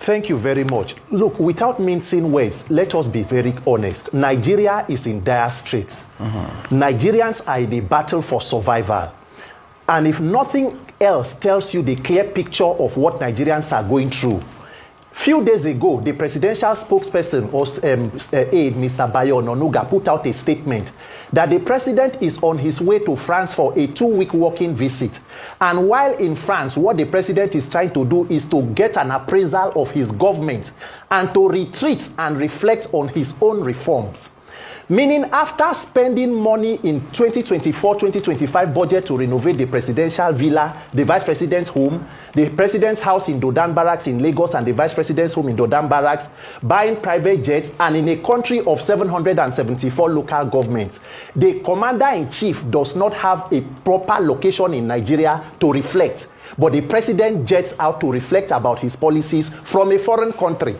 Thank you very much. Look, without mincing words, let us be very honest. Nigeria is in dire straits. Nigerians are in a battle for survival. And if nothing else tells you the clear picture of what Nigerians are going through, few days ago, the presidential spokesperson or aide, Mr. Bayo Ononuga, put out a statement that the president is on his way to France for a 2-week working visit. And while in France, what the president is trying to do is to get an appraisal of his government and to retreat and reflect on his own reforms. Meaning, after spending money in 2024-2025 budget to renovate the presidential villa, the vice president's home, the president's house in Dodan Barracks in Lagos, and the vice president's home in Dodan Barracks, buying private jets, and in a country of 774 local governments, the commander-in-chief does not have a proper location in Nigeria to reflect. But the president jets out to reflect about his policies from a foreign country.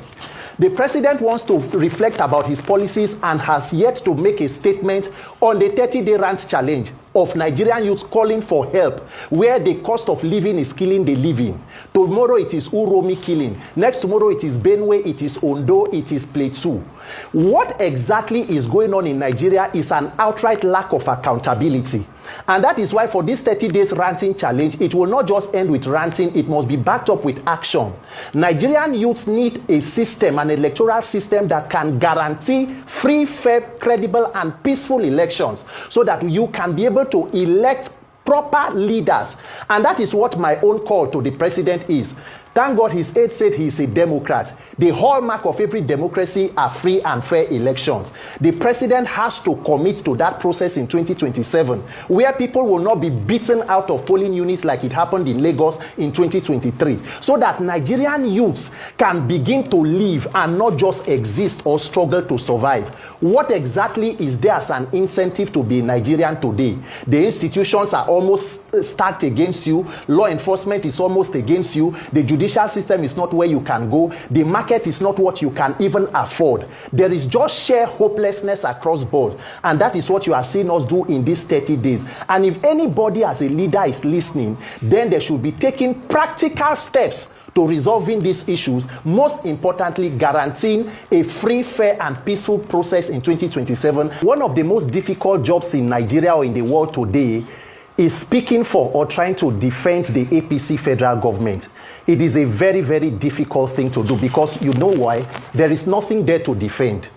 The president wants to reflect about his policies and has yet to make a statement on the 30-day rant challenge of Nigerian youths calling for help, where the cost of living is killing the living. Tomorrow it is Uromi killing. Next tomorrow it is Benue, it is Ondo, it is Plateau. What exactly is going on in Nigeria is an outright lack of accountability. And that is why for this 30 days ranting challenge, it will not just end with ranting, it must be backed up with action. Nigerian youths need a system, an electoral system that can guarantee free, fair, credible, and peaceful elections so that you can be able to elect proper leaders. And that is what my own call to the president is. Thank God his aide said he is a Democrat. The hallmark of every democracy are free and fair elections. The president has to commit to that process in 2027, where people will not be beaten out of polling units like it happened in Lagos in 2023, so that Nigerian youths can begin to live and not just exist or struggle to survive. What exactly is there as an incentive to be Nigerian today? The institutions are almost stacked against you. Law enforcement is almost against you. The judicial system is not where you can go. The market is not what you can even afford. There is just sheer hopelessness across board. And that is what you are seeing us do in these 30 days. And if anybody as a leader is listening, then they should be taking practical steps to resolving these issues, most importantly, guaranteeing a free, fair, and peaceful process in 2027. One of the most difficult jobs in Nigeria or in the world today is speaking for or trying to defend the APC federal government. It is a very, very difficult thing to do because you know why? There is nothing there to defend.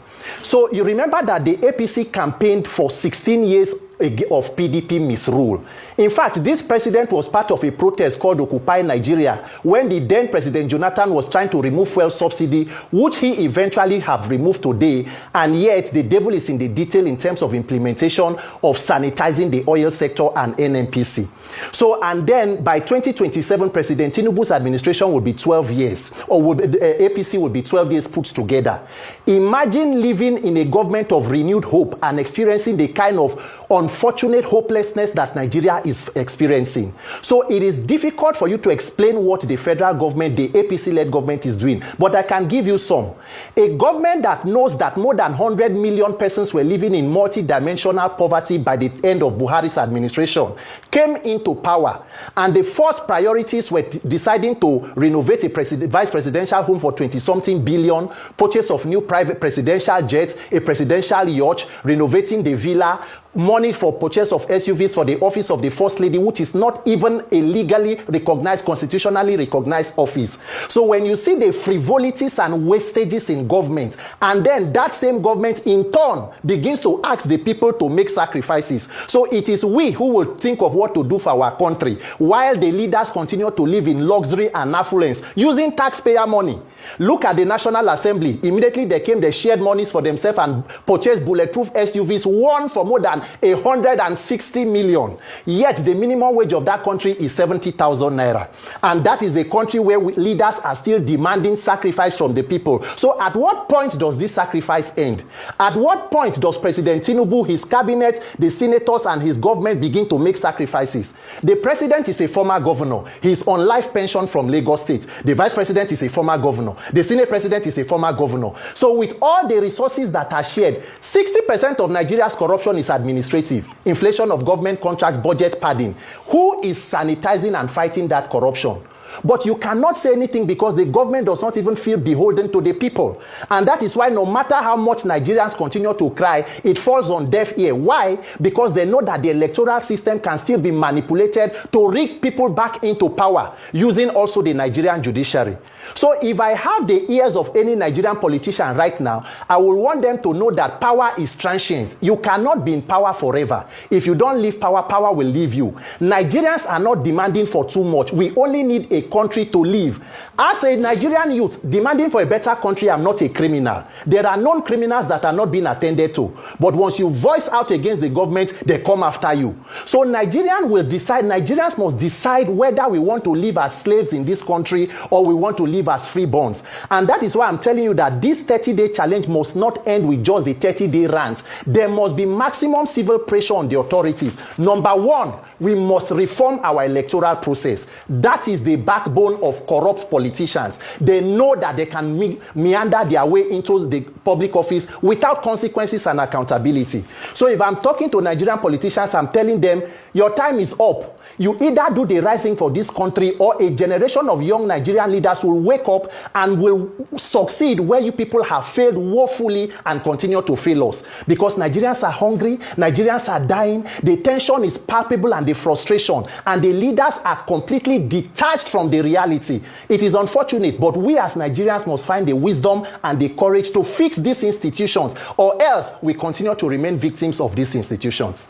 So you remember that the APC campaigned for 16 years of PDP misrule. In fact, this president was part of a protest called Occupy Nigeria when the then President Jonathan was trying to remove fuel subsidy, which he eventually have removed today, and yet the devil is in the detail in terms of implementation of sanitizing the oil sector and NNPC. So, and then by 2027, President Tinubu's administration will be 12 years, or APC will be 12 years put together. Imagine living in a government of renewed hope and experiencing the kind of unfortunate hopelessness that Nigeria is experiencing. So it is difficult for you to explain what the federal government, the APC-led government is doing, but I can give you some. A government that knows that more than 100 million persons were living in multi-dimensional poverty by the end of Buhari's administration came into power, and the first priorities were deciding to renovate a vice presidential home for 20-something billion, purchase of new private presidential jets, a presidential yacht, renovating the villa, money for purchase of SUVs for the office of the First Lady, which is not even a legally recognized, constitutionally recognized office. So when you see the frivolities and wastages in government, and then that same government in turn begins to ask the people to make sacrifices. So it is we who will think of what to do for our country, while the leaders continue to live in luxury and affluence using taxpayer money. Look at the National Assembly. Immediately they came, they shared monies for themselves and purchased bulletproof SUVs, one for more than 160 million. Yet the minimum wage of that country is 70,000 naira. And that is a country where leaders are still demanding sacrifice from the people. So at what point does this sacrifice end? At what point does President Tinubu, his cabinet, the senators, and his government begin to make sacrifices? The president is a former governor. He's on life pension from Lagos State. The vice president is a former governor. The senate president is a former governor. So with all the resources that are shared, 60% of Nigeria's corruption is administrative. Inflation of government contracts, budget padding. Who is sanitizing and fighting that corruption? But you cannot say anything because the government does not even feel beholden to the people. And that is why no matter how much Nigerians continue to cry, it falls on deaf ear. Why? Because they know that the electoral system can still be manipulated to rig people back into power, using also the Nigerian judiciary. So if I have the ears of any Nigerian politician right now, I will want them to know that power is transient. You cannot be in power forever. If you don't leave power, power will leave you. Nigerians are not demanding for too much. We only need a country to live. As a Nigerian youth, demanding for a better country, I'm not a criminal. There are known criminals that are not being attended to. But once you voice out against the government, they come after you. So Nigerians must decide whether we want to live as slaves in this country or we want to live as freeborns. And that is why I'm telling you that this 30-day challenge must not end with just the 30-day rant. There must be maximum civil pressure on the authorities. Number one, we must reform our electoral process. That is the backbone of corrupt politicians. They know that they can meander their way into the public office without consequences and accountability. So if I'm talking to Nigerian politicians, I'm telling them, your time is up. You either do the right thing for this country or a generation of young Nigerian leaders will wake up and will succeed where you people have failed woefully and continue to fail us. Because Nigerians are hungry, Nigerians are dying, the tension is palpable and the frustration, and the leaders are completely detached from the reality. It is unfortunate, but we as Nigerians must find the wisdom and the courage to fix these institutions, or else we continue to remain victims of these institutions.